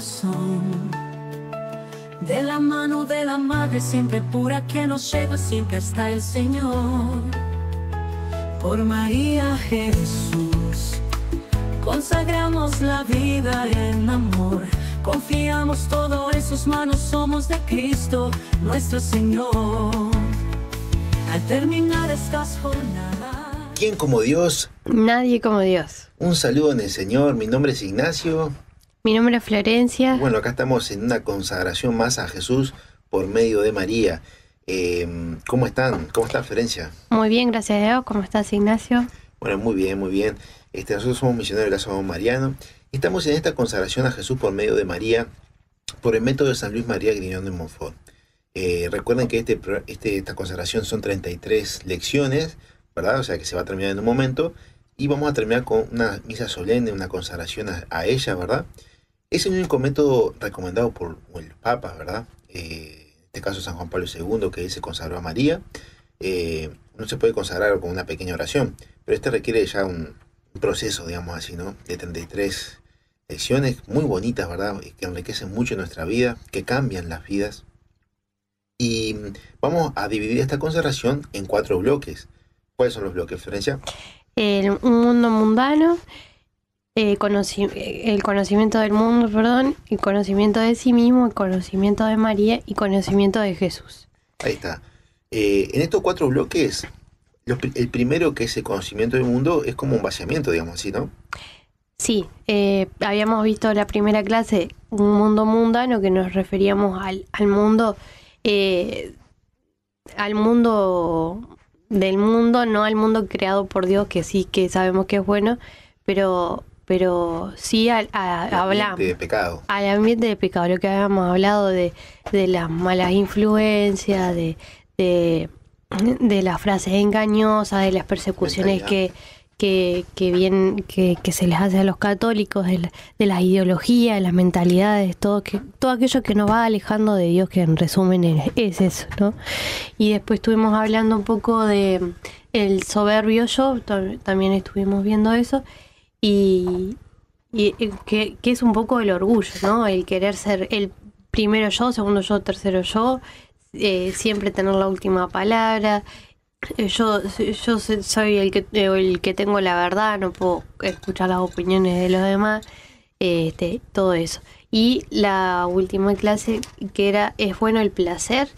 corazón. De la mano de la Madre siempre pura que nos lleva siempre hasta el Señor. Por María Jesús consagramos la vida en amor. Confiamos todo en sus manos, somos de Cristo, nuestro Señor. Al terminar estas jornadas, ¿quién como Dios? Nadie como Dios. Un saludo en el Señor, mi nombre es Ignacio. Mi nombre es Florencia. Bueno, acá estamos en una consagración más a Jesús por medio de María. ¿Cómo están? ¿Cómo está Florencia? Muy bien, gracias a Dios. ¿Cómo estás, Ignacio? Bueno, muy bien, muy bien. Nosotros somos misioneros de la San Mariano. Estamos en esta consagración a Jesús por medio de María, por el método de San Luis María Griñón de Montfort. Recuerden que esta consagración son 33 lecciones, ¿verdad? O sea que se va a terminar en un momento. Y vamos a terminar con una misa solemne, una consagración a ella, ¿verdad? Es el único método recomendado por el Papa, ¿verdad? En este caso San Juan Pablo II, que se consagró a María. No se puede consagrar con una pequeña oración, pero este requiere ya un proceso, digamos así, ¿no? De 33 lecciones muy bonitas, ¿verdad? Que enriquecen mucho nuestra vida, que cambian las vidas. Y vamos a dividir esta consagración en 4 bloques. ¿Cuáles son los bloques, Florencia? Un mundo mundano, el conocimiento del mundo, el conocimiento de sí mismo, el conocimiento de María y conocimiento de Jesús. Ahí está. En estos 4 bloques, el primero, que es el conocimiento del mundo, es como un vaciamiento, digamos así, ¿no? Sí, habíamos visto la primera clase, un mundo mundano, que nos referíamos al mundo del mundo, no al mundo creado por Dios, que sí que sabemos que es bueno, pero sí hablamos de pecado. Al ambiente de pecado, lo que habíamos hablado de las malas influencias, de las frases engañosas, de las persecuciones que se les hace a los católicos, de las ideologías, de las mentalidades, todo aquello que nos va alejando de Dios, que en resumen es eso, ¿no? Y después estuvimos hablando un poco de el soberbio yo, también estuvimos viendo eso, y que es un poco el orgullo, ¿no? El querer ser el primero yo, segundo yo, tercero yo, siempre tener la última palabra. Yo soy el que tengo la verdad, no puedo escuchar las opiniones de los demás, todo eso. Y la última clase, que es bueno el placer,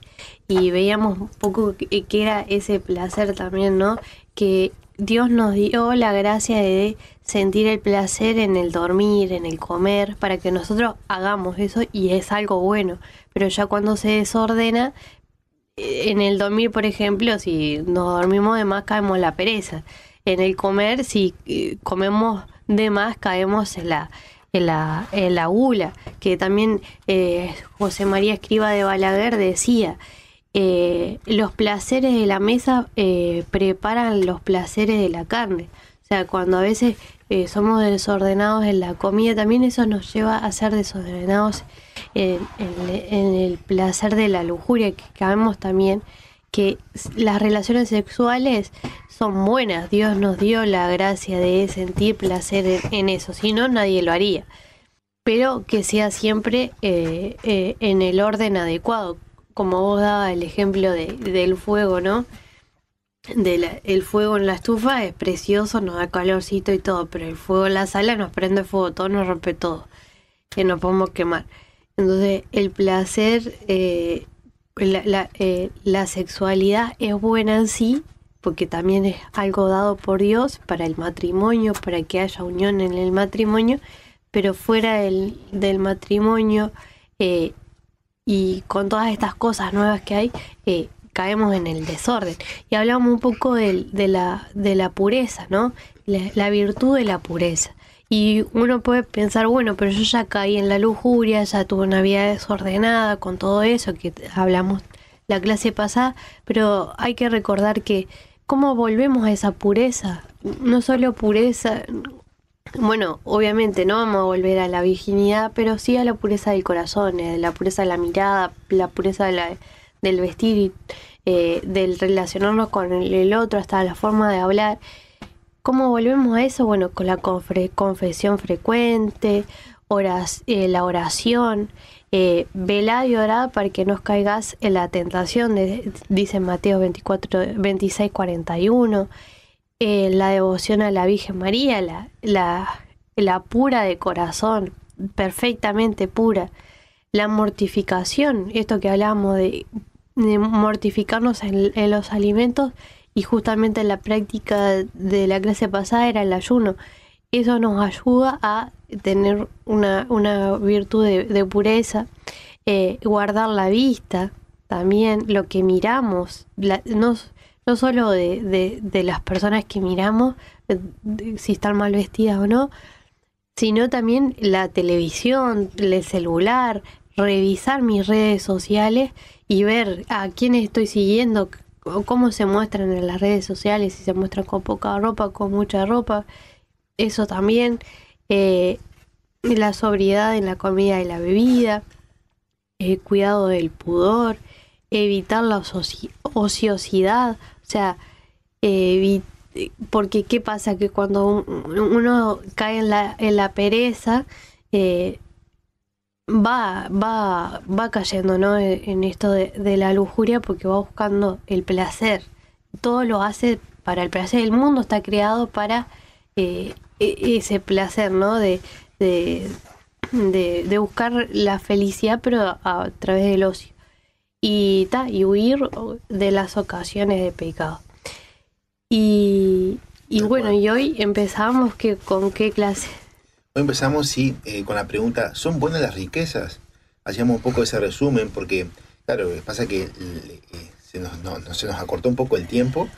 y veíamos un poco que era ese placer también, ¿no? Que Dios nos dio la gracia de sentir el placer en el dormir, en el comer, para que nosotros hagamos eso, y es algo bueno. Pero ya cuando se desordena, en el dormir, por ejemplo, si nos dormimos de más, caemos en la pereza. En el comer, si comemos de más, caemos en la gula. Que también José María Escrivá de Balaguer decía, los placeres de la mesa preparan los placeres de la carne. O sea, cuando a veces somos desordenados en la comida, también eso nos lleva a ser desordenados en el placer de la lujuria, que sabemos también que las relaciones sexuales son buenas. Dios nos dio la gracia de sentir placer en eso, si no, nadie lo haría. Pero que sea siempre en el orden adecuado, como vos dabas el ejemplo del fuego, ¿no? El fuego en la estufa es precioso, nos da calorcito y todo, pero el fuego en la sala nos prende fuego, todo nos rompe todo, que nos podemos quemar. Entonces el placer, la sexualidad es buena en sí, porque también es algo dado por Dios para el matrimonio, para que haya unión en el matrimonio, pero fuera del matrimonio y con todas estas cosas nuevas que hay, caemos en el desorden. Y hablamos un poco de la pureza, ¿no? La virtud de la pureza. Y uno puede pensar, bueno, pero yo ya caí en la lujuria, ya tuve una vida desordenada con todo eso que hablamos la clase pasada, pero hay que recordar que cómo volvemos a esa pureza. No solo pureza, bueno, obviamente no vamos a volver a la virginidad, pero sí a la pureza del corazón, la pureza de la mirada, la pureza del vestir, del relacionarnos con el otro, hasta la forma de hablar. ¿Cómo volvemos a eso? Bueno, con la confesión frecuente, la oración, velad y orad para que no os caigas en la tentación, dice Mateo 24, 26, 41. La devoción a la Virgen María, la pura de corazón, perfectamente pura. La mortificación, esto que hablamos de mortificarnos en los alimentos, y justamente la práctica de la clase pasada era el ayuno. Eso nos ayuda a tener una virtud de pureza, guardar la vista, también lo que miramos, no solo de las personas que miramos, si están mal vestidas o no, sino también la televisión, el celular, revisar mis redes sociales y ver a quiénes estoy siguiendo, cómo se muestran en las redes sociales, si se muestran con poca ropa, con mucha ropa. Eso también, la sobriedad en la comida y la bebida, cuidado del pudor, evitar la ociosidad, o sea, porque ¿qué pasa? Que cuando uno cae en la pereza, va cayendo, ¿no?, en esto de la lujuria, porque va buscando el placer. Todo lo hace para el placer. El mundo está creado para ese placer, ¿no? De buscar la felicidad, pero a través del ocio. Y huir de las ocasiones de pecado. Y bueno, y hoy empezamos ¿con qué clase? Hoy empezamos, sí, con la pregunta, ¿son buenas las riquezas? Hacíamos un poco ese resumen porque, claro, pasa que se nos acortó un poco el tiempo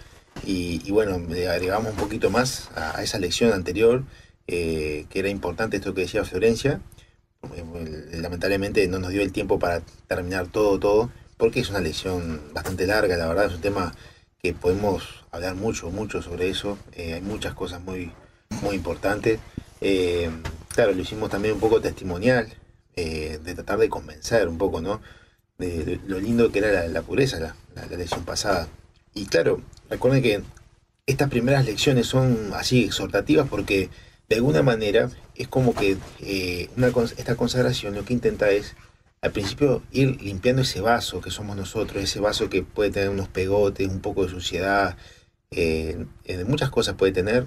y bueno, le agregamos un poquito más a esa lección anterior, que era importante esto que decía Florencia. Lamentablemente no nos dio el tiempo para terminar todo, porque es una lección bastante larga, la verdad, es un tema que podemos hablar mucho sobre eso. Hay muchas cosas muy importantes. Claro, lo hicimos también un poco testimonial, de tratar de convencer un poco, ¿no?, de lo lindo que era la pureza, la lección pasada. Y claro, recuerden que estas primeras lecciones son así exhortativas porque de alguna manera es como que esta consagración lo que intenta es al principio ir limpiando ese vaso que somos nosotros, ese vaso que puede tener unos pegotes, un poco de suciedad, muchas cosas puede tener.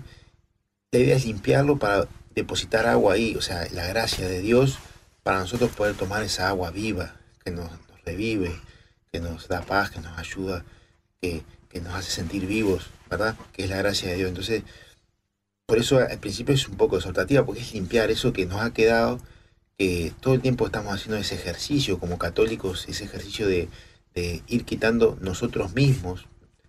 La idea es limpiarlo para depositar agua ahí, o sea, la gracia de Dios, para nosotros poder tomar esa agua viva que nos revive, que nos da paz, que nos ayuda, que nos hace sentir vivos, ¿verdad? Que es la gracia de Dios. Entonces, por eso al principio es un poco exhortativa, porque es limpiar eso que nos ha quedado, que todo el tiempo estamos haciendo ese ejercicio como católicos, ese ejercicio de ir quitando nosotros mismos.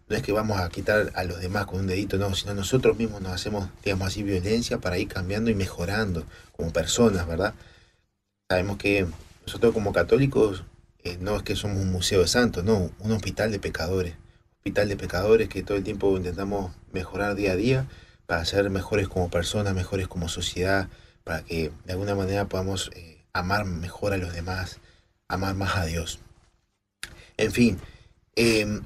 No es que vamos a quitar a los demás con un dedito, no, sino nosotros mismos nos hacemos, digamos así, violencia para ir cambiando y mejorando como personas, ¿verdad? Sabemos que nosotros como católicos no es que somos un museo de santos, no, un hospital de pecadores que todo el tiempo intentamos mejorar día a día para ser mejores como personas, mejores como sociedad, para que de alguna manera podamos amar mejor a los demás, amar más a Dios. En fin, le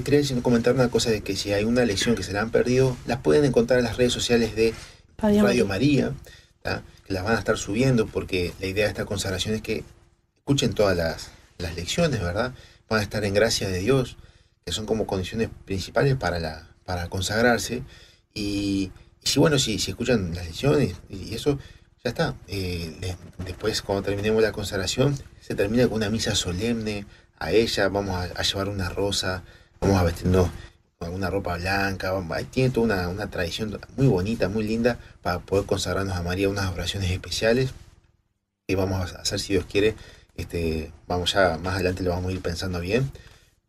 quería comentar una cosa, de que si hay una lección que se la han perdido, las pueden encontrar en las redes sociales de Radio María, ¿tá?, que las van a estar subiendo, porque la idea de esta consagración es que escuchen todas las lecciones, ¿verdad? Van a estar en gracia de Dios, que son como condiciones principales para consagrarse. Y si escuchan las lecciones y eso, ya está. Después, cuando terminemos la consagración, se termina con una misa solemne. A ella vamos a llevar una rosa, vamos a vestirnos con una ropa blanca. Tiene toda una tradición muy bonita, muy linda, para poder consagrarnos a María, unas oraciones especiales que vamos a hacer, si Dios quiere. Vamos ya, más adelante lo vamos a ir pensando bien.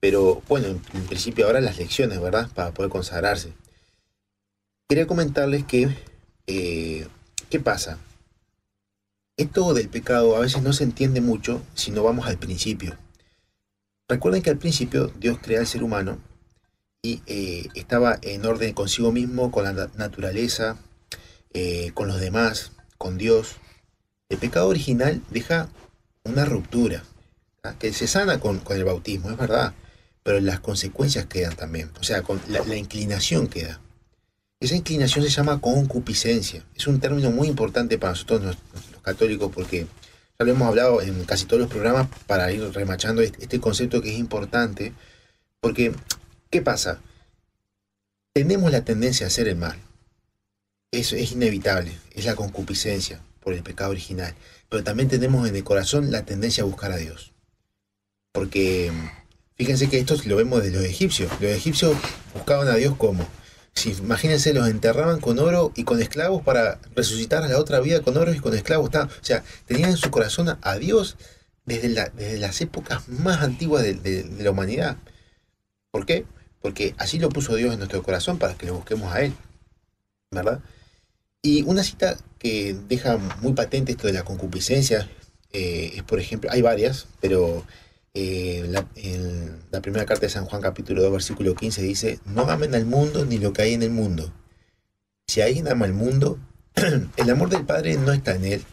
Pero bueno, en principio ahora las lecciones, ¿verdad?, para poder consagrarse. Quería comentarles que, ¿qué pasa? Esto del pecado a veces no se entiende mucho si no vamos al principio. Recuerden que al principio Dios crea al ser humano y estaba en orden consigo mismo, con la naturaleza, con los demás, con Dios. El pecado original deja una ruptura, ¿tá?, que se sana con el bautismo, es verdad, pero las consecuencias quedan también, o sea, con la inclinación queda. Esa inclinación se llama concupiscencia. Es un término muy importante para nosotros los católicos porque ya lo hemos hablado en casi todos los programas para ir remachando este concepto que es importante. Porque, ¿qué pasa? Tenemos la tendencia a hacer el mal. Eso es inevitable. Es la concupiscencia por el pecado original. Pero también tenemos en el corazón la tendencia a buscar a Dios. Porque fíjense que esto lo vemos de los egipcios. Los egipcios buscaban a Dios como... Si, imagínense, los enterraban con oro y con esclavos para resucitar a la otra vida con oro y con esclavos. O sea, tenían en su corazón a Dios desde las épocas más antiguas de la humanidad. ¿Por qué? Porque así lo puso Dios en nuestro corazón para que lo busquemos a Él, ¿verdad? Y una cita que deja muy patente esto de la concupiscencia es, por ejemplo, hay varias, pero... en la primera carta de San Juan capítulo 2 versículo 15 dice: no amen al mundo ni lo que hay en el mundo. Si alguien ama al mundo, el amor del Padre no está en él,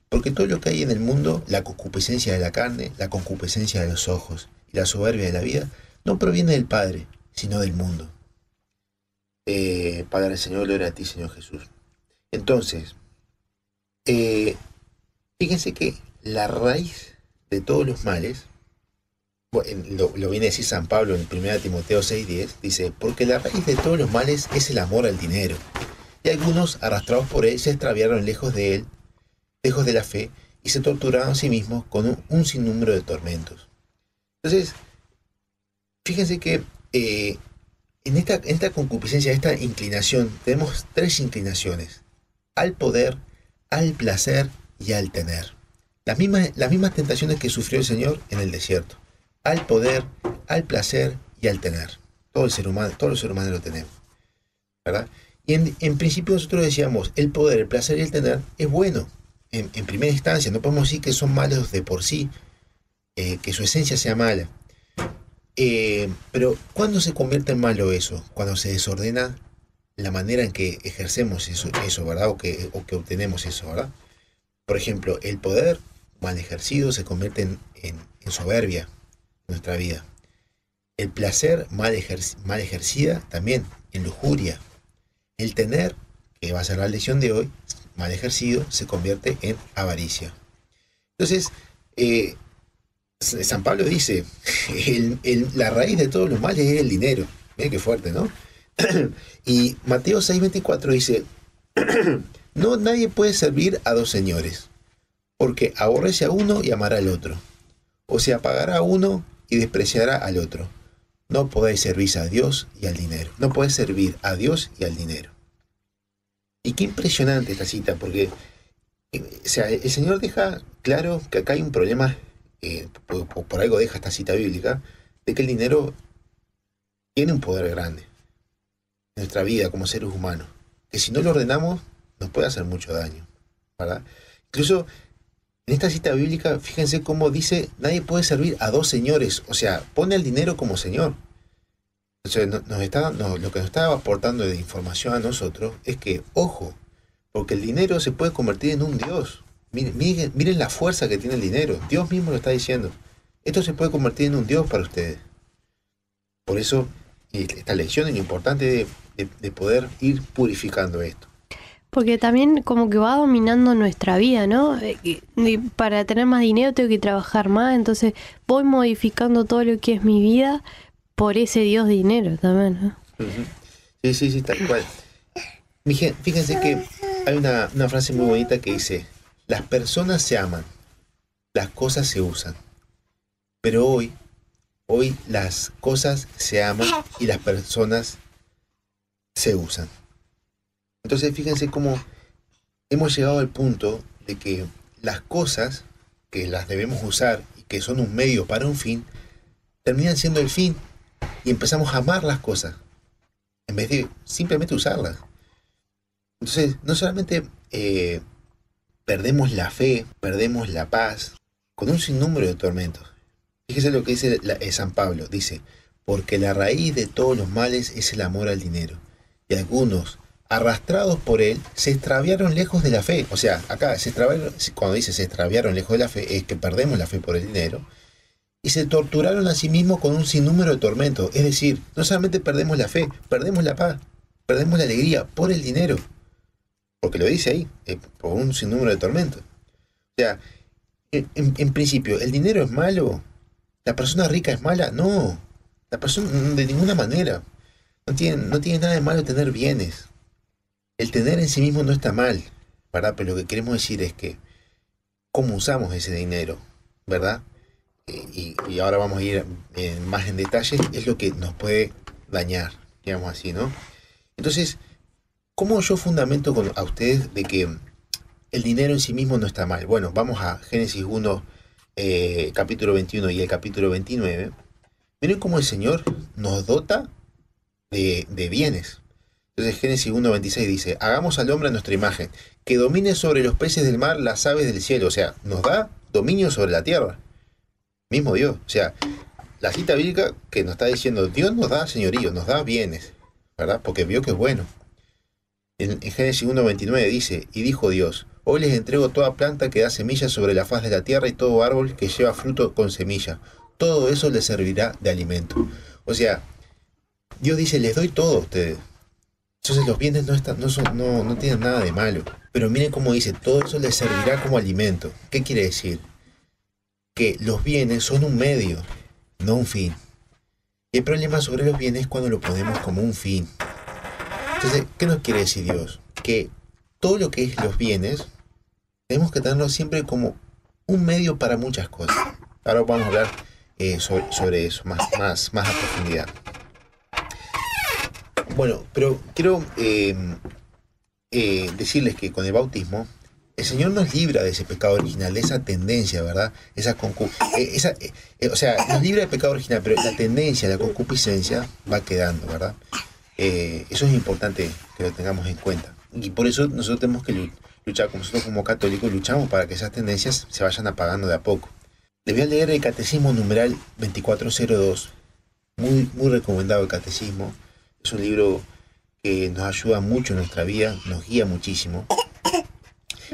porque todo lo que hay en el mundo, la concupiscencia de la carne, la concupiscencia de los ojos y la soberbia de la vida, no proviene del Padre, sino del mundo. Padre Señor, gloria a ti, Señor Jesús. Entonces, fíjense que la raíz de todos los males, lo viene a decir San Pablo en 1 Timoteo 6:10, dice: porque la raíz de todos los males es el amor al dinero, y algunos, arrastrados por él, se extraviaron lejos de él, lejos de la fe, y se torturaron a sí mismos con un sinnúmero de tormentos. Entonces, fíjense que en esta concupiscencia, esta inclinación, tenemos tres inclinaciones: al poder, al placer y al tener. Las mismas tentaciones que sufrió el Señor en el desierto. Al poder, al placer y al tener. Todos los seres humanos lo tenemos, ¿verdad? Y en principio nosotros decíamos, el poder, el placer y el tener es bueno. En primera instancia, no podemos decir que son malos de por sí, que su esencia sea mala. Pero ¿cuándo se convierte en malo eso? Cuando se desordena la manera en que ejercemos eso, ¿verdad? O que obtenemos eso, ¿verdad? Por ejemplo, el poder mal ejercido se convierte en soberbia en nuestra vida. El placer mal ejercida también en lujuria. El tener, que va a ser la lección de hoy, mal ejercido, se convierte en avaricia. Entonces, San Pablo dice, la raíz de todos los males es el dinero. Miren qué fuerte, ¿no? Y Mateo 6:24 dice, no, nadie puede servir a dos señores, porque aborrece a uno y amará al otro, o se apagará a uno y despreciará al otro. No podéis servir a Dios y al dinero. No podéis servir a Dios y al dinero. Y qué impresionante esta cita, porque o sea, el Señor deja claro que acá hay un problema, por algo deja esta cita bíblica, de que el dinero tiene un poder grande en nuestra vida como seres humanos, que si no lo ordenamos nos puede hacer mucho daño, ¿verdad? Incluso en esta cita bíblica, fíjense cómo dice, nadie puede servir a dos señores, o sea, pone el dinero como señor. Entonces, lo que nos está aportando de información a nosotros es que, ojo, porque el dinero se puede convertir en un Dios. Miren la fuerza que tiene el dinero. Dios mismo lo está diciendo. Esto se puede convertir en un Dios para ustedes. Por eso, esta lección es importante de poder ir purificando esto. Porque también como que va dominando nuestra vida, ¿no? Para tener más dinero tengo que trabajar más, entonces voy modificando todo lo que es mi vida por ese Dios dinero también, ¿no? Uh-huh. Sí, tal cual. Fíjense que hay una frase muy bonita que dice, las personas se aman, las cosas se usan, pero hoy las cosas se aman y las personas se usan. Entonces fíjense cómo hemos llegado al punto de que las cosas que las debemos usar y que son un medio para un fin, terminan siendo el fin y empezamos a amar las cosas en vez de simplemente usarlas. Entonces no solamente perdemos la fe, perdemos la paz con un sinnúmero de tormentos. Fíjense lo que dice San Pablo, dice, porque la raíz de todos los males es el amor al dinero, y algunos, arrastrados por él, se extraviaron lejos de la fe. O sea, acá cuando dice se extraviaron lejos de la fe, es que perdemos la fe por el dinero, y se torturaron a sí mismos con un sinnúmero de tormentos. Es decir, no solamente perdemos la fe, perdemos la paz, perdemos la alegría por el dinero. Porque lo dice ahí, por un sinnúmero de tormentos. O sea, en principio, ¿el dinero es malo? ¿La persona rica es mala? No, la persona de ninguna manera. No tiene nada de malo tener bienes. El tener en sí mismo no está mal, ¿verdad? Pero lo que queremos decir es que cómo usamos ese dinero, ¿verdad? Y ahora vamos a ir más en detalle, es lo que nos puede dañar, digamos así, ¿no? Entonces, ¿cómo yo fundamento a ustedes de que el dinero en sí mismo no está mal? Bueno, vamos a Génesis 1, capítulo 21 y el capítulo 29. Miren cómo el Señor nos dota de bienes. Entonces Génesis 1:26 dice, hagamos al hombre a nuestra imagen, que domine sobre los peces del mar, las aves del cielo. O sea, nos da dominio sobre la tierra. Mismo Dios. O sea, la cita bíblica que nos está diciendo, Dios nos da señorío, nos da bienes, ¿verdad? Porque vio que es bueno. En Génesis 1:29 dice, y dijo Dios, hoy les entrego toda planta que da semillas sobre la faz de la tierra y todo árbol que lleva fruto con semilla. Todo eso les servirá de alimento. O sea, Dios dice, les doy todo a ustedes. Entonces los bienes no tienen nada de malo. Pero miren cómo dice, todo eso les servirá como alimento. ¿Qué quiere decir? Que los bienes son un medio, no un fin. Y el problema sobre los bienes es cuando lo ponemos como un fin. Entonces, ¿qué nos quiere decir Dios? Que todo lo que es los bienes, tenemos que tenerlo siempre como un medio para muchas cosas. Ahora vamos a hablar sobre eso más a profundidad. Bueno, pero quiero decirles que con el bautismo, el Señor nos libra de ese pecado original, de esa tendencia, ¿verdad? O sea, nos libra del pecado original, pero la tendencia, la concupiscencia va quedando, ¿verdad? Eso es importante que lo tengamos en cuenta. Y por eso nosotros tenemos que luchar, como nosotros como católicos luchamos para que esas tendencias se vayan apagando de a poco. Les voy a leer el Catecismo numeral 2402. Muy recomendado el Catecismo. Es un libro que nos ayuda mucho en nuestra vida, nos guía muchísimo.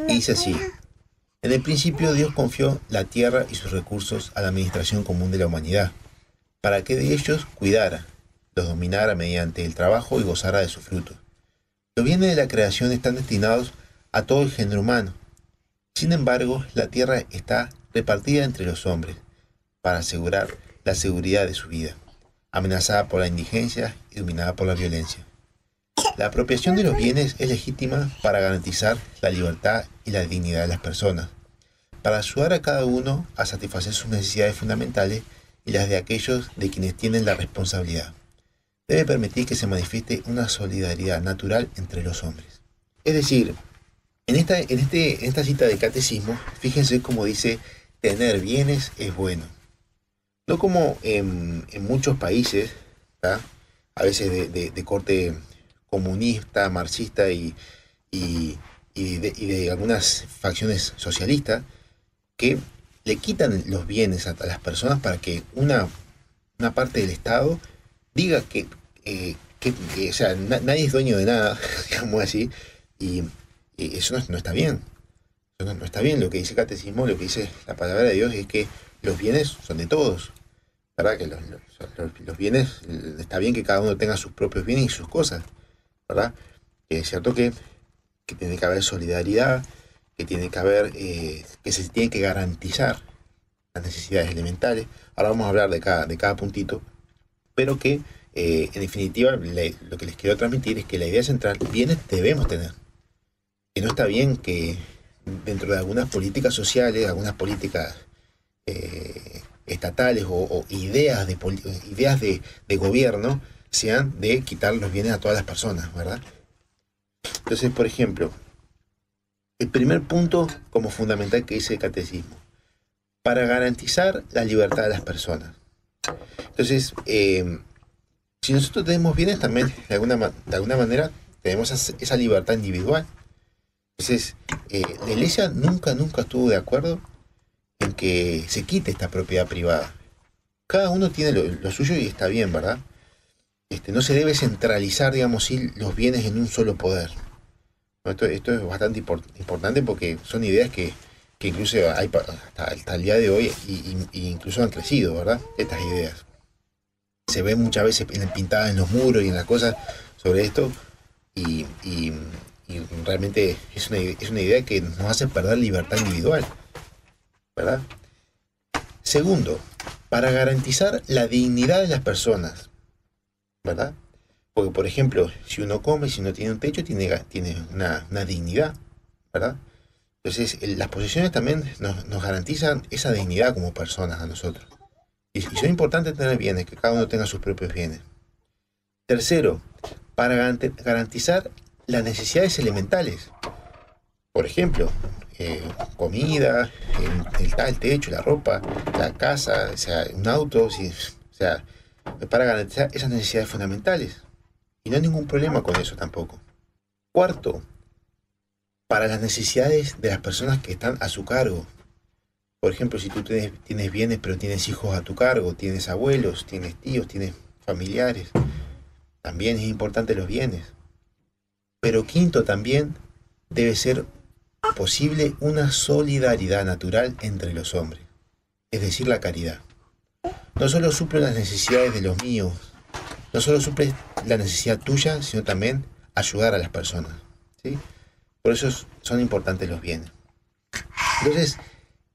Y dice así, en el principio Dios confió la tierra y sus recursos a la administración común de la humanidad, para que de ellos cuidara, los dominara mediante el trabajo y gozara de sus frutos. Los bienes de la creación están destinados a todo el género humano. Sin embargo, la tierra está repartida entre los hombres, para asegurar la seguridad de su vida, amenazada por la indigencia y dominada por la violencia. La apropiación de los bienes es legítima para garantizar la libertad y la dignidad de las personas, para ayudar a cada uno a satisfacer sus necesidades fundamentales y las de aquellos de quienes tienen la responsabilidad. Debe permitir que se manifieste una solidaridad natural entre los hombres. Es decir, en esta cita del Catecismo, fíjense cómo dice, tener bienes es bueno. No como en muchos países, ¿tá? A veces de corte comunista, marxista y de algunas facciones socialistas, que le quitan los bienes a las personas para que una parte del Estado diga que o sea, nadie es dueño de nada, digamos así, y eso no está bien. Eso no está bien. Lo que dice el Catecismo, lo que dice la palabra de Dios es que los bienes son de todos, ¿verdad? Que los bienes, está bien que cada uno tenga sus propios bienes y sus cosas, ¿verdad? Es cierto que tiene que haber solidaridad, que tiene que haber, que se tiene que garantizar las necesidades elementales. Ahora vamos a hablar de cada puntito, pero que en definitiva lo que les quiero transmitir es que la idea central, bienes debemos tener. Que no está bien que dentro de algunas políticas sociales, algunas políticas estatales o ideas de gobierno sean de quitar los bienes a todas las personas, ¿verdad? Entonces, por ejemplo, el primer punto como fundamental que dice el Catecismo, para garantizar la libertad de las personas. Entonces, si nosotros tenemos bienes, también de alguna manera tenemos esa libertad individual. Entonces, la Iglesia nunca estuvo de acuerdo en que se quite esta propiedad privada. Cada uno tiene lo suyo y está bien, ¿verdad? No se debe centralizar, digamos, sí, los bienes en un solo poder. Esto es bastante importante porque son ideas que incluso hay hasta el día de hoy y incluso han crecido, ¿verdad? Estas ideas. Se ven muchas veces pintadas en los muros y en las cosas sobre esto, y realmente es una idea que nos hace perder libertad individual, ¿verdad? Segundo, para garantizar la dignidad de las personas, ¿verdad? Porque, por ejemplo, si uno come, si uno tiene un techo, tiene una dignidad, ¿verdad? Entonces, las posesiones también nos garantizan esa dignidad como personas a nosotros. Y son importantes tener bienes, que cada uno tenga sus propios bienes. Tercero, para garantizar las necesidades elementales. Por ejemplo, comida, el techo, la ropa, la casa, o sea, un auto, sí, o sea, para garantizar esas necesidades fundamentales. Y no hay ningún problema con eso tampoco. Cuarto, para las necesidades de las personas que están a su cargo. Por ejemplo, si tú tienes bienes pero tienes hijos a tu cargo, tienes abuelos, tienes tíos, tienes familiares, también es importante los bienes. Pero quinto, también debe ser posible una solidaridad natural entre los hombres, es decir, la caridad. No solo suple las necesidades de los míos, no solo suple la necesidad tuya, sino también ayudar a las personas, ¿sí? Por eso son importantes los bienes. Entonces,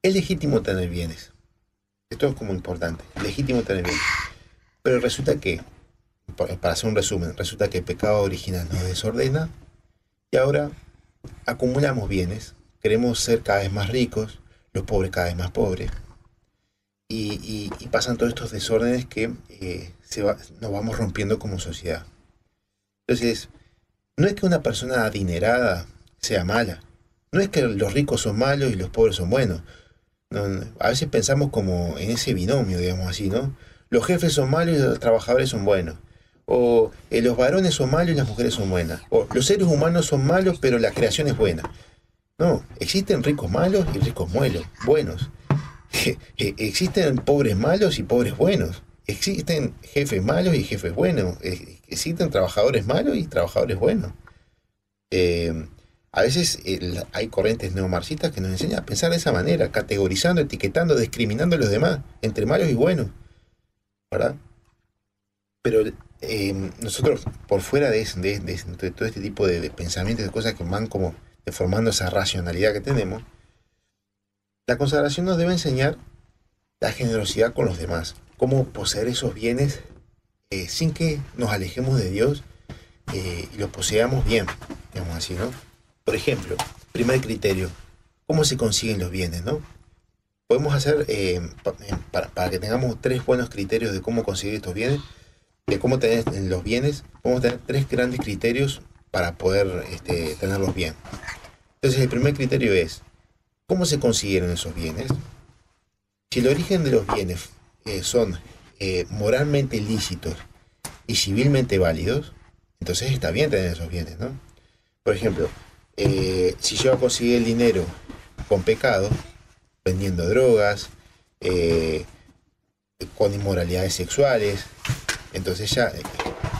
es legítimo tener bienes. Esto es como importante, es legítimo tener bienes. Pero resulta que, para hacer un resumen, resulta que el pecado original nos desordena y ahora acumulamos bienes, queremos ser cada vez más ricos, los pobres cada vez más pobres, y pasan todos estos desórdenes que nos vamos rompiendo como sociedad. Entonces, no es que una persona adinerada sea mala, no es que los ricos son malos y los pobres son buenos. A veces pensamos como en ese binomio, digamos así, ¿no? Los jefes son malos y los trabajadores son buenos. O los varones son malos y las mujeres son buenas. O los seres humanos son malos, pero la creación es buena. No, existen ricos malos y ricos buenos. Existen pobres malos y pobres buenos. Existen jefes malos y jefes buenos. Existen trabajadores malos y trabajadores buenos. A veces hay corrientes neomarxistas que nos enseñan a pensar de esa manera, categorizando, etiquetando, discriminando a los demás, entre malos y buenos, ¿verdad? Pero nosotros, por fuera de todo este tipo de pensamientos, de cosas que van como deformando esa racionalidad que tenemos, la consagración nos debe enseñar la generosidad con los demás, cómo poseer esos bienes sin que nos alejemos de Dios y los poseamos bien, digamos así, ¿no? Por ejemplo, primer criterio, ¿cómo se consiguen los bienes, no? Podemos hacer, para que tengamos 3 buenos criterios de cómo conseguir estos bienes, de cómo tener los bienes, podemos tener 3 grandes criterios para poder tenerlos bien. Entonces, el primer criterio es, ¿cómo se consiguieron esos bienes? Si el origen de los bienes son moralmente lícitos y civilmente válidos, entonces está bien tener esos bienes, ¿no? Por ejemplo, si yo conseguí el dinero con pecado, vendiendo drogas, con inmoralidades sexuales, entonces ya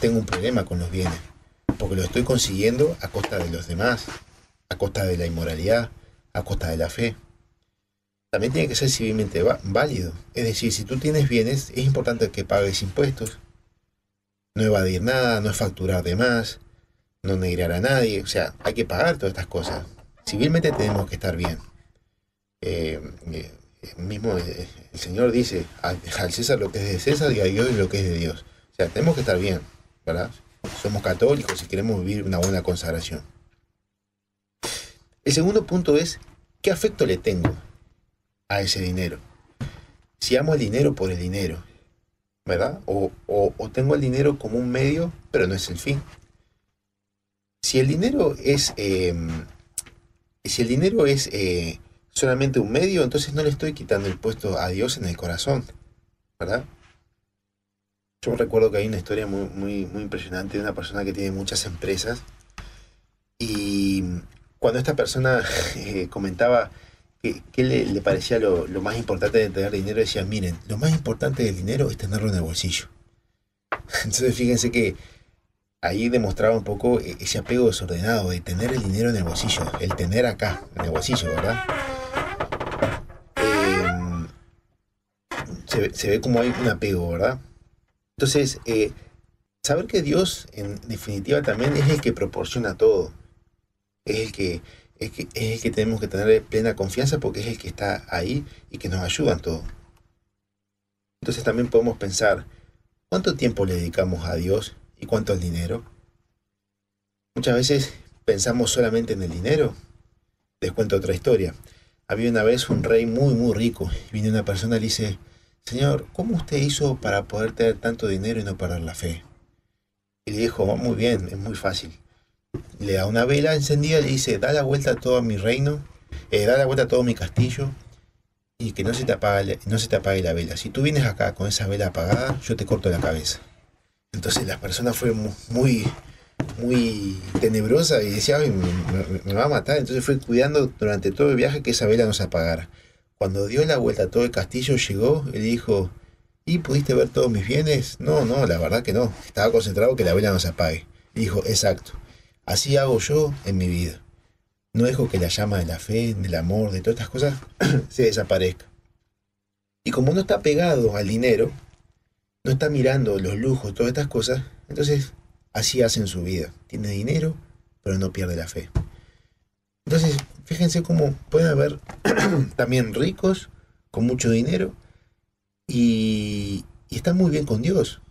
tengo un problema con los bienes, porque lo estoy consiguiendo a costa de los demás, a costa de la inmoralidad, a costa de la fe. También tiene que ser civilmente válido, es decir, si tú tienes bienes, es importante que pagues impuestos, no evadir nada, no facturar de más, no negrar a nadie, o sea, hay que pagar todas estas cosas. Civilmente tenemos que estar bien. Mismo el Señor dice, al César lo que es de César y a Dios lo que es de Dios. O sea, tenemos que estar bien, ¿verdad? Somos católicos y queremos vivir una buena consagración. El segundo punto es, ¿qué afecto le tengo a ese dinero? Si amo el dinero por el dinero, ¿verdad? O tengo el dinero como un medio, pero no es el fin. Si el dinero es solamente un medio, entonces no le estoy quitando el puesto a Dios en el corazón, ¿verdad? Yo recuerdo que hay una historia muy impresionante de una persona que tiene muchas empresas y cuando esta persona comentaba que le parecía lo más importante de tener dinero, decía, miren, lo más importante del dinero es tenerlo en el bolsillo. Entonces fíjense que ahí demostraba un poco ese apego desordenado de tener el dinero en el bolsillo, el tener acá, en el bolsillo, ¿verdad? Se ve como hay un apego, ¿verdad? Entonces, saber que Dios, en definitiva, también es el que proporciona todo. Es el que tenemos que tener plena confianza porque es el que está ahí y que nos ayuda en todo. Entonces también podemos pensar, ¿cuánto tiempo le dedicamos a Dios y cuánto al dinero? Muchas veces pensamos solamente en el dinero. Les cuento otra historia. Había una vez un rey muy rico y viene una persona y le dice, Señor, ¿cómo usted hizo para poder tener tanto dinero y no perder la fe? Y le dijo, "Oh, muy bien, es muy fácil". Le da una vela encendida y le dice, da la vuelta a todo mi reino, da la vuelta a todo mi castillo y que no se te apague la vela. Si tú vienes acá con esa vela apagada, yo te corto la cabeza. Entonces la persona fue muy tenebrosa y decía, "Ay, me va a matar". Entonces fue cuidando durante todo el viaje que esa vela no se apagara. Cuando dio la vuelta a todo el castillo, llegó y le dijo, ¿y pudiste ver todos mis bienes? No, la verdad que no. Estaba concentrado que la vela no se apague. Y dijo, exacto. Así hago yo en mi vida. No dejo que la llama de la fe, del amor, de todas estas cosas se desaparezca. Y como no está pegado al dinero, no está mirando los lujos, todas estas cosas, entonces así hace en su vida. Tiene dinero, pero no pierde la fe. Entonces, fíjense cómo pueden haber también ricos con mucho dinero y están muy bien con Dios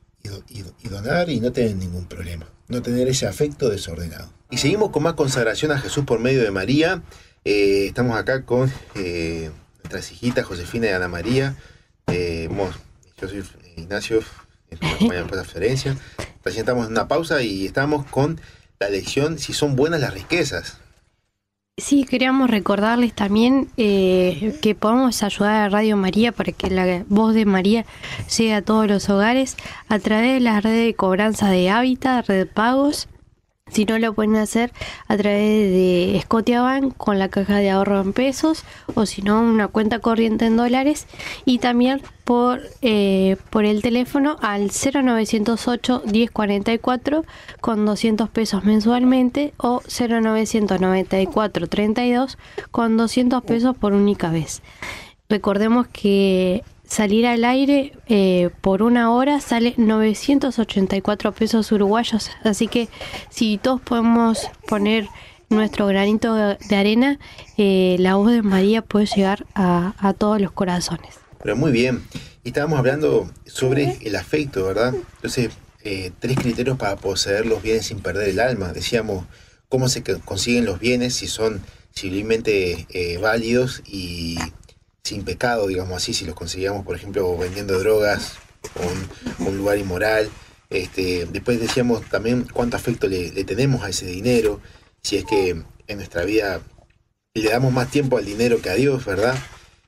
y donar y no tener ningún problema. No tener ese afecto desordenado. Y seguimos con más consagración a Jesús por medio de María. Estamos acá con nuestras hijitas Josefina y Ana María. Yo soy Ignacio, me acompaña por la Florencia. Presentamos una pausa y estamos con la lección si son buenas las riquezas. Sí, queríamos recordarles también que podemos ayudar a Radio María para que la voz de María llegue a todos los hogares a través de la red de cobranza de Hábitat, red pagos. Si no, lo pueden hacer a través de Scotiabank con la caja de ahorro en pesos o si no, una cuenta corriente en dólares y también por el teléfono al 0908 1044 con 200 pesos mensualmente o 0994 32 con 200 pesos por única vez. Recordemos que salir al aire por una hora sale 984 pesos uruguayos, así que si todos podemos poner nuestro granito de arena, la voz de María puede llegar a todos los corazones. Pero muy bien, y estábamos hablando sobre el afecto, ¿verdad? Entonces, 3 criterios para poseer los bienes sin perder el alma. Decíamos, cómo se consiguen los bienes si son civilmente válidos y sin pecado, digamos así, si los conseguíamos, por ejemplo, vendiendo drogas o un lugar inmoral. Después decíamos también cuánto afecto le tenemos a ese dinero, si es que en nuestra vida le damos más tiempo al dinero que a Dios, ¿verdad?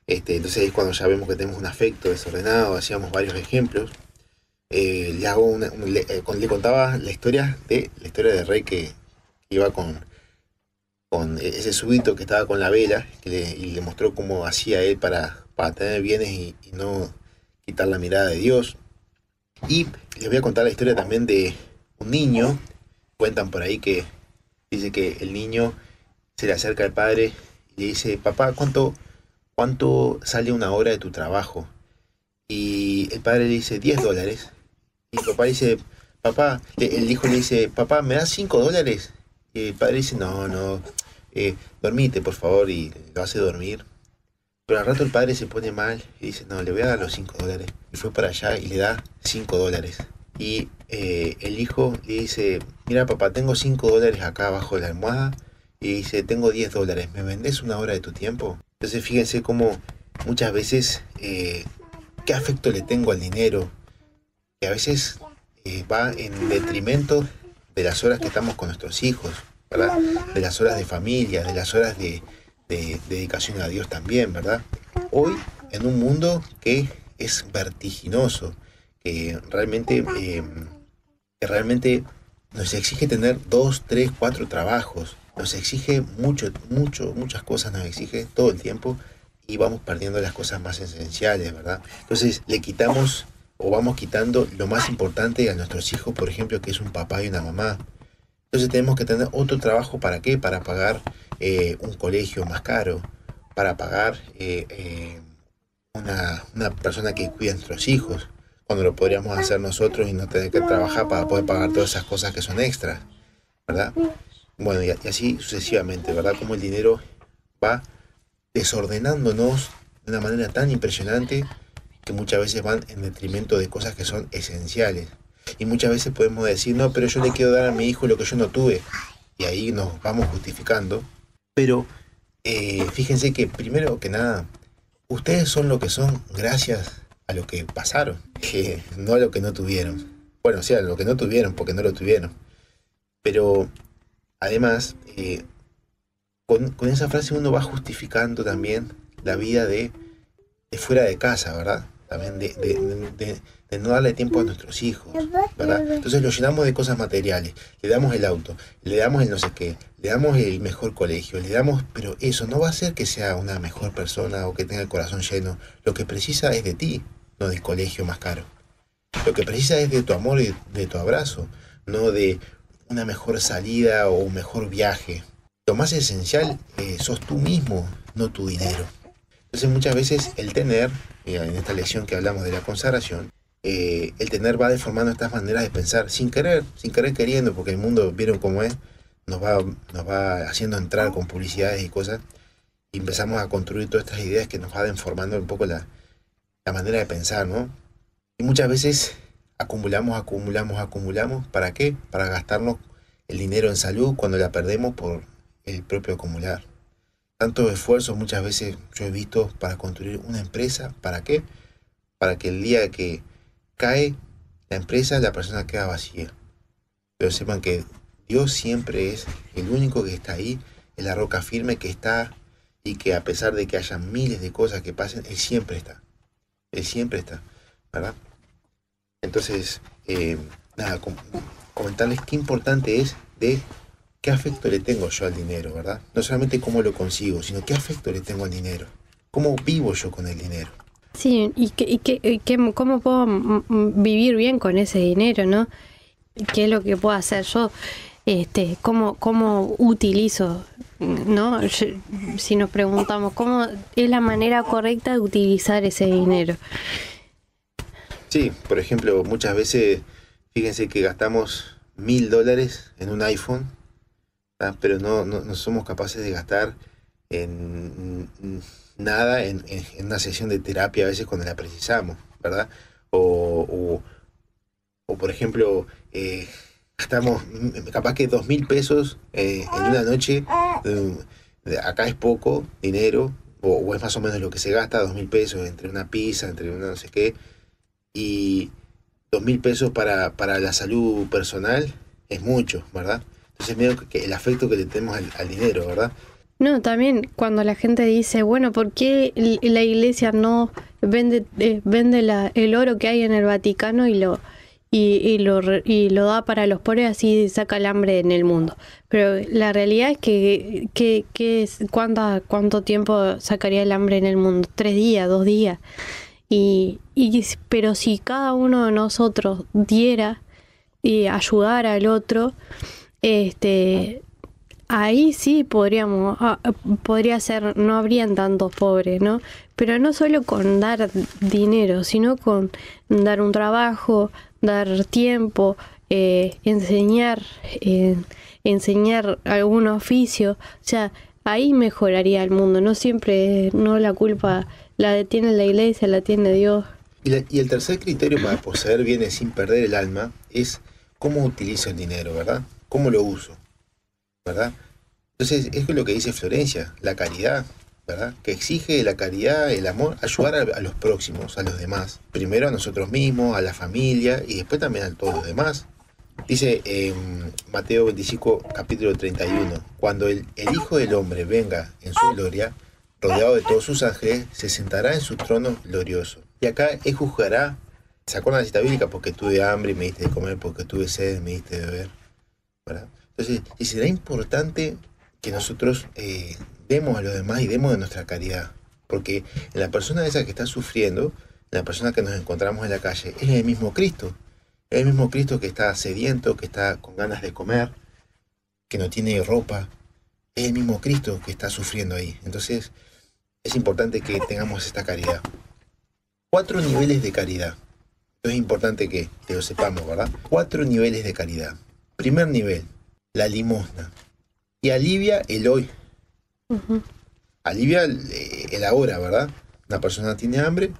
Entonces es cuando ya vemos que tenemos un afecto desordenado. Hacíamos varios ejemplos. Le contaba la historia de rey que iba con ese súbdito que estaba con la vela y le mostró cómo hacía él para tener bienes y no quitar la mirada de Dios. Y les voy a contar la historia también de un niño. Cuentan por ahí que dice que el niño se le acerca al padre y le dice, papá, ¿cuánto sale una hora de tu trabajo? Y el padre le dice, $10. Y el papá le dice, papá, el hijo le dice, papá, ¿me das $5? Y el padre dice, no, dormite por favor, y lo hace dormir. Pero al rato el padre se pone mal y dice, no, le voy a dar los $5. Y fue para allá y le da $5. Y el hijo le dice, mira papá, tengo $5 acá abajo de la almohada. Y dice, tengo $10, ¿me vendés una hora de tu tiempo? Entonces fíjense cómo muchas veces qué afecto le tengo al dinero, que a veces va en detrimento de las horas que estamos con nuestros hijos, ¿verdad? De las horas de familia, de las horas de dedicación a Dios también, ¿verdad? Hoy, en un mundo que es vertiginoso, que realmente nos exige tener 2, 3, 4 trabajos, nos exige muchas cosas, nos exige todo el tiempo y vamos perdiendo las cosas más esenciales, ¿verdad? Entonces le quitamos o vamos quitando lo más importante a nuestros hijos, por ejemplo, que es un papá y una mamá. Entonces tenemos que tener otro trabajo, ¿para qué? Para pagar un colegio más caro, para pagar una persona que cuida a nuestros hijos, cuando lo podríamos hacer nosotros y no tener que trabajar para poder pagar todas esas cosas que son extras, ¿verdad? Bueno, y así sucesivamente, ¿verdad? Como el dinero va desordenándonos de una manera tan impresionante que muchas veces van en detrimento de cosas que son esenciales. Y muchas veces podemos decir, no, pero yo le quiero dar a mi hijo lo que yo no tuve. Y ahí nos vamos justificando. Pero fíjense que primero que nada, ustedes son lo que son gracias a lo que pasaron, no a lo que no tuvieron. Bueno, o sea, a lo que no tuvieron porque no lo tuvieron. Pero además, con esa frase uno va justificando también la vida de fuera de casa, ¿verdad? También de no darle tiempo a nuestros hijos, ¿verdad? Entonces lo llenamos de cosas materiales, le damos el auto, le damos el no sé qué, le damos el mejor colegio, le damos, pero eso no va a hacer que sea una mejor persona o que tenga el corazón lleno. Lo que precisa es de ti, no del colegio más caro. Lo que precisa es de tu amor y de tu abrazo, no de una mejor salida o un mejor viaje. Lo más esencial sos tú mismo, no tu dinero. Entonces muchas veces el tener, en esta lección que hablamos de la consagración, el tener va deformando estas maneras de pensar sin querer queriendo, porque el mundo, vieron cómo es, nos va haciendo entrar con publicidades y cosas, y empezamos a construir todas estas ideas que nos va deformando un poco la manera de pensar, ¿no? Y muchas veces acumulamos, ¿para qué? Para gastarnos el dinero en salud cuando la perdemos por el propio acumular. Tantos esfuerzos muchas veces yo he visto para construir una empresa, ¿para qué? Para que el día que cae la empresa, la persona queda vacía. Pero sepan que Dios siempre es el único que está ahí, es la roca firme que está, y que a pesar de que haya miles de cosas que pasen, Él siempre está, ¿verdad? Entonces, nada, comentarles qué importante es de qué afecto le tengo yo al dinero, ¿verdad? No solamente cómo lo consigo, sino qué afecto le tengo al dinero. ¿Cómo vivo yo con el dinero? Sí, cómo puedo vivir bien con ese dinero, ¿no? ¿Qué es lo que puedo hacer yo? ¿Cómo utilizo, ¿no? Si nos preguntamos, ¿cómo es la manera correcta de utilizar ese dinero? Sí, por ejemplo, muchas veces, fíjense que gastamos $1000 en un iPhone, ¿verdad? Pero no somos capaces de gastar en nada en una sesión de terapia a veces cuando la precisamos, ¿verdad? O por ejemplo, gastamos capaz que 2000 pesos en una noche. Acá es poco dinero, o es más o menos lo que se gasta, 2000 pesos entre una pizza, entre una no sé qué, y 2000 pesos para la salud personal es mucho, ¿verdad? Entonces medio que el afecto que le tenemos al dinero, ¿verdad? No, también cuando la gente dice, bueno, ¿por qué la iglesia no vende el oro que hay en el Vaticano y lo da para los pobres, así saca el hambre en el mundo? Pero la realidad es que ¿cuánto tiempo sacaría el hambre en el mundo? 3 días, 2 días. Pero si cada uno de nosotros diera y ayudara al otro, ahí sí podría ser, no habrían tantos pobres, ¿no? Pero no solo con dar dinero, sino con dar un trabajo, dar tiempo, enseñar algún oficio. O sea, ahí mejoraría el mundo. No siempre, no la culpa la tiene la iglesia, la tiene Dios. Y el tercer criterio para poseer bienes sin perder el alma es cómo utilizo el dinero, ¿verdad? ¿Cómo lo uso? ¿Verdad? Entonces, es lo que dice Florencia, la caridad, ¿verdad? Que exige la caridad, el amor, ayudar a los próximos, a los demás. Primero a nosotros mismos, a la familia, y después también a todos los demás. Dice Mateo 25, capítulo 31, cuando el Hijo del Hombre venga en su gloria, rodeado de todos sus ángeles, se sentará en su trono glorioso. Y acá Él juzgará, ¿se acuerdan de la cita bíblica? Porque tuve hambre y me diste de comer, porque tuve sed y me diste de beber, ¿verdad? Entonces, y será importante que nosotros demos a los demás y demos de nuestra caridad, porque en la persona esa que está sufriendo, en la persona que nos encontramos en la calle, es el mismo Cristo, es el mismo Cristo que está sediento, que está con ganas de comer, que no tiene ropa, es el mismo Cristo que está sufriendo ahí. Entonces es importante que tengamos esta caridad. 4 niveles de caridad. Esto es importante que lo sepamos, ¿verdad? 4 niveles de caridad. Primer nivel, la limosna. Y alivia el hoy. Alivia el ahora, ¿verdad? Una persona tiene hambre.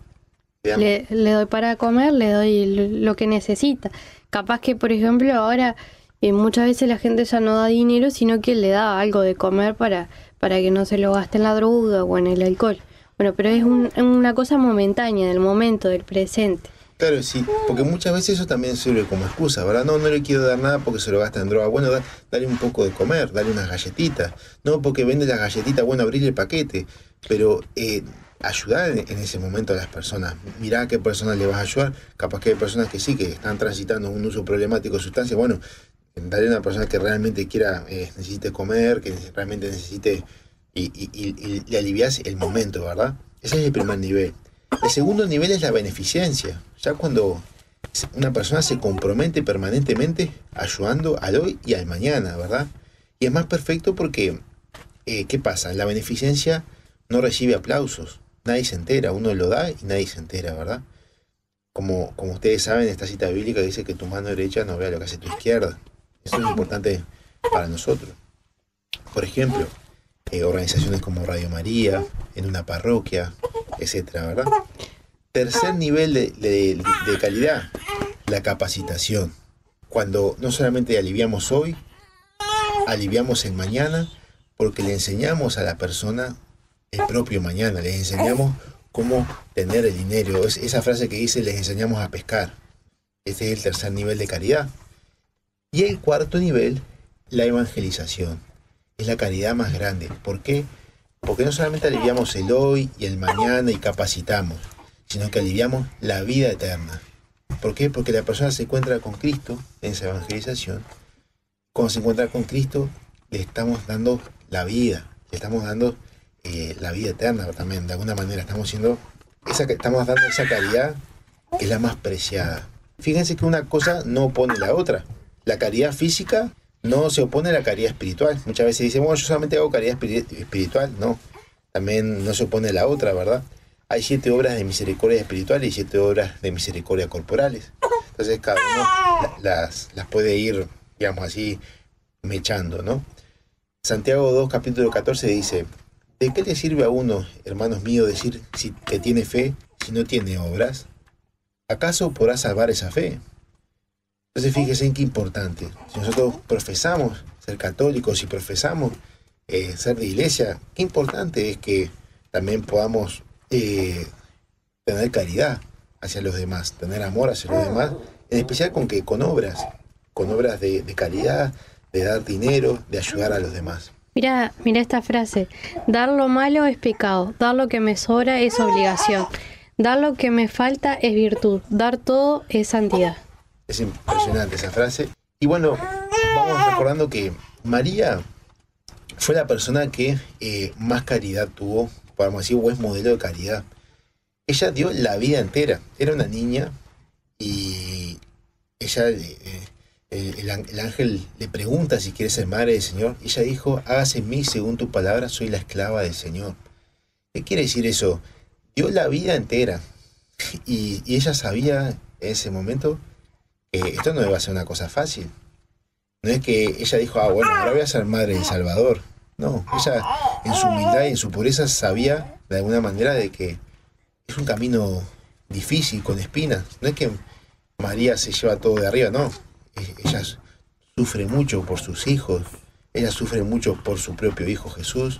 Le doy para comer, le doy lo que necesita. Capaz que, por ejemplo, ahora muchas veces la gente ya no da dinero, sino que le da algo de comer para que no se lo gaste en la droga o en el alcohol. Bueno, pero es una cosa momentánea, del momento, del presente. Claro, sí, porque muchas veces eso también sirve como excusa, ¿verdad? No le quiero dar nada porque se lo gasta en droga. Bueno, dale un poco de comer, dale unas galletitas. No porque vende las galletitas, bueno, abrirle el paquete. Pero ayudar en ese momento a las personas. Mirá a qué personas le vas a ayudar. Capaz que hay personas que sí, que están transitando un uso problemático de sustancias. Bueno, dale a una persona que realmente necesite comer, que realmente necesite y le alivias el momento, ¿verdad? Ese es el primer nivel. El segundo nivel es la beneficencia. Ya cuando una persona se compromete permanentemente ayudando al hoy y al mañana, ¿verdad? Y es más perfecto porque, ¿qué pasa? La beneficencia no recibe aplausos. Nadie se entera. Uno lo da y nadie se entera, ¿verdad? Como ustedes saben, esta cita bíblica dice que tu mano derecha no vea lo que hace tu izquierda. Eso es importante para nosotros. Por ejemplo, organizaciones como Radio María, en una parroquia, etcétera, ¿verdad? Tercer nivel de calidad, la capacitación. Cuando no solamente aliviamos hoy, aliviamos el mañana, porque le enseñamos a la persona el propio mañana, les enseñamos cómo tener el dinero. Esa frase que dice, les enseñamos a pescar. Este es el tercer nivel de caridad. Y el cuarto nivel, la evangelización. Es la caridad más grande. ¿Por qué? Porque no solamente aliviamos el hoy y el mañana y capacitamos, sino que aliviamos la vida eterna. ¿Por qué? Porque la persona se encuentra con Cristo en esa evangelización. Cuando se encuentra con Cristo, le estamos dando la vida, le estamos dando la vida eterna también. De alguna manera estamos dando esa caridad que es la más preciada. Fíjense que una cosa no opone la otra. La caridad física no se opone a la caridad espiritual. Muchas veces dicen, bueno, yo solamente hago caridad espiritual. No, también no se opone a la otra, ¿verdad? Hay 7 obras de misericordia espiritual y 7 obras de misericordia corporales. Entonces cada uno las puede ir, digamos así, mechando, ¿no? Santiago 2, capítulo 14 dice, ¿de qué le sirve a uno, hermanos míos, decir que tiene fe si no tiene obras? ¿Acaso podrá salvar esa fe? Entonces fíjense en qué importante. Si nosotros profesamos ser católicos y profesamos ser de iglesia, qué importante es que también podamos tener caridad hacia los demás, tener amor hacia los demás, en especial con obras de caridad, de dar dinero, de ayudar a los demás. Mira esta frase, dar lo malo es pecado, dar lo que me sobra es obligación, dar lo que me falta es virtud, dar todo es santidad. Es impresionante esa frase. Y bueno, vamos recordando que María fue la persona que más caridad tuvo, podemos decir, o es modelo de caridad. Ella dio la vida entera. Era una niña y ella, el ángel le pregunta si quiere ser madre del Señor. Ella dijo, hágase en mí según tu palabra, soy la esclava del Señor. ¿Qué quiere decir eso? Dio la vida entera. Y ella sabía en ese momento esto no iba a ser una cosa fácil. No es que ella dijo, bueno, ahora voy a ser madre del Salvador. No, ella en su humildad y en su pureza sabía de alguna manera de que es un camino difícil, con espinas. No es que María se lleva todo de arriba, no. Ella sufre mucho por sus hijos, ella sufre mucho por su propio hijo Jesús.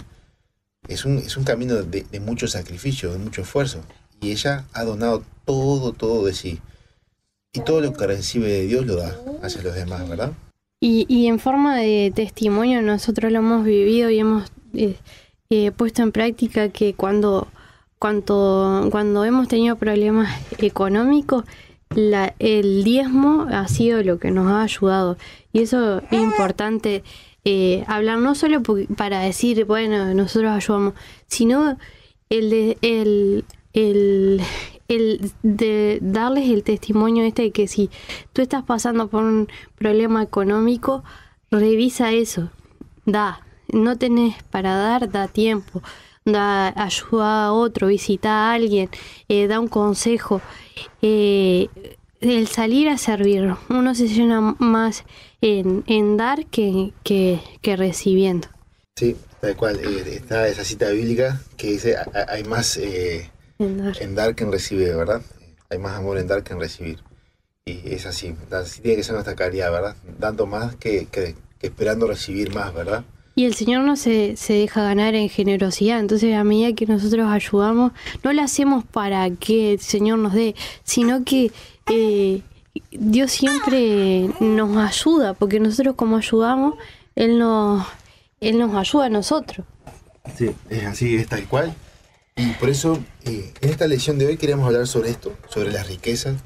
Es un camino de mucho sacrificio, de mucho esfuerzo. Y ella ha donado todo de sí. Y todo lo que recibe de Dios lo da hacia los demás, ¿verdad? Y en forma de testimonio nosotros lo hemos vivido y hemos puesto en práctica que cuando hemos tenido problemas económicos, el diezmo ha sido lo que nos ha ayudado. Y eso es importante hablar, no solo para decir, bueno, nosotros ayudamos, sino el de darles el testimonio de que si tú estás pasando por un problema económico, revisa eso, no tenés para dar, da tiempo, da ayuda a otro, visita a alguien, da un consejo, el salir a servir. Uno se llena más en dar que recibiendo. Sí, tal cual. Está esa cita bíblica que dice, hay más en dar que en recibir, ¿verdad? Hay más amor en dar que en recibir. Y es así. Así tiene que ser nuestra caridad, ¿verdad? Dando más que esperando recibir más, ¿verdad? Y el Señor no se deja ganar en generosidad. Entonces, a medida que nosotros ayudamos, no lo hacemos para que el Señor nos dé, sino que Dios siempre nos ayuda, porque nosotros como ayudamos, Él nos ayuda a nosotros. Sí, es así, es tal cual. Y por eso, en esta lección de hoy queremos hablar sobre esto, sobre las riquezas,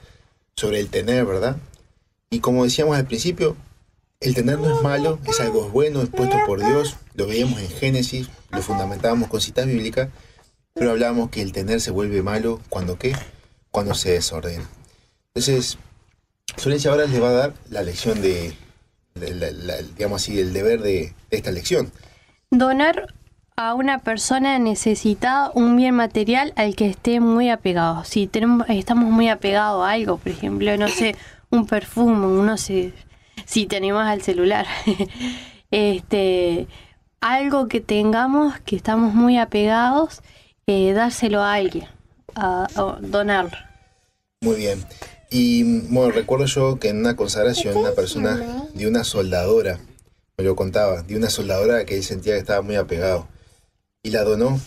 sobre el tener, ¿verdad? Y como decíamos al principio, el tener no es malo, es algo bueno, es puesto por Dios. Lo veíamos en Génesis, lo fundamentábamos con citas bíblicas, pero hablábamos que el tener se vuelve malo cuando ¿qué? Cuando se desordena. Entonces, Florencia ahora les va a dar la lección digamos así, el deber de esta lección. Donar a una persona necesitada un bien material al que esté muy apegado. Si estamos muy apegados a algo, por ejemplo, no sé, un perfume, no sé, si te animas al celular, algo que tengamos, que estamos muy apegados, dárselo a alguien, a donarlo. Muy bien. Y bueno, recuerdo yo que en una consagración una persona de una soldadora, me lo contaba, de una soldadora que él sentía que estaba muy apegado y la donó.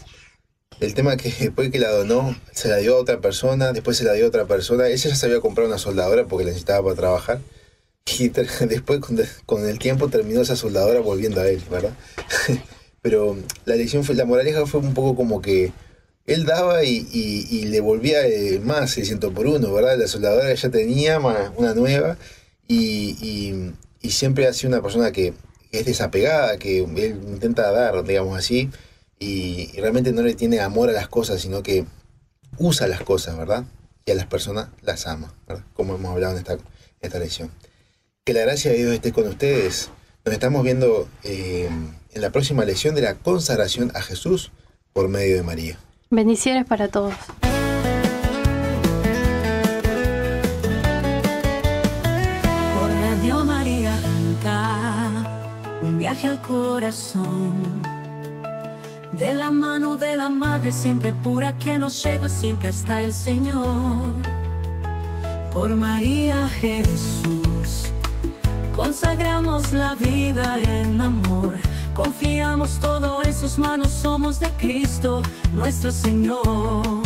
El tema es que después que la donó, se la dio a otra persona, después se la dio a otra persona. Ella ya se había comprado una soldadora porque la necesitaba para trabajar. Y después, con el tiempo, terminó esa soldadora volviendo a él, ¿verdad? Pero la moraleja fue un poco como que él daba y le volvía más 600 por uno, ¿verdad? La soldadora que ya tenía, más una nueva, y siempre ha sido una persona que es desapegada, que él intenta dar, digamos así, y realmente no le tiene amor a las cosas, sino que usa las cosas, ¿verdad? Y a las personas las ama, ¿verdad? Como hemos hablado en esta lección. Que la gracia de Dios esté con ustedes. Nos estamos viendo en la próxima lección de la consagración a Jesús por medio de María. Bendiciones para todos. Por Radio María Rica, un viaje al corazón. De la mano de la Madre siempre pura que nos lleva siempre hasta el Señor. Por María Jesús, consagramos la vida en amor. Confiamos todo en sus manos, somos de Cristo, nuestro Señor.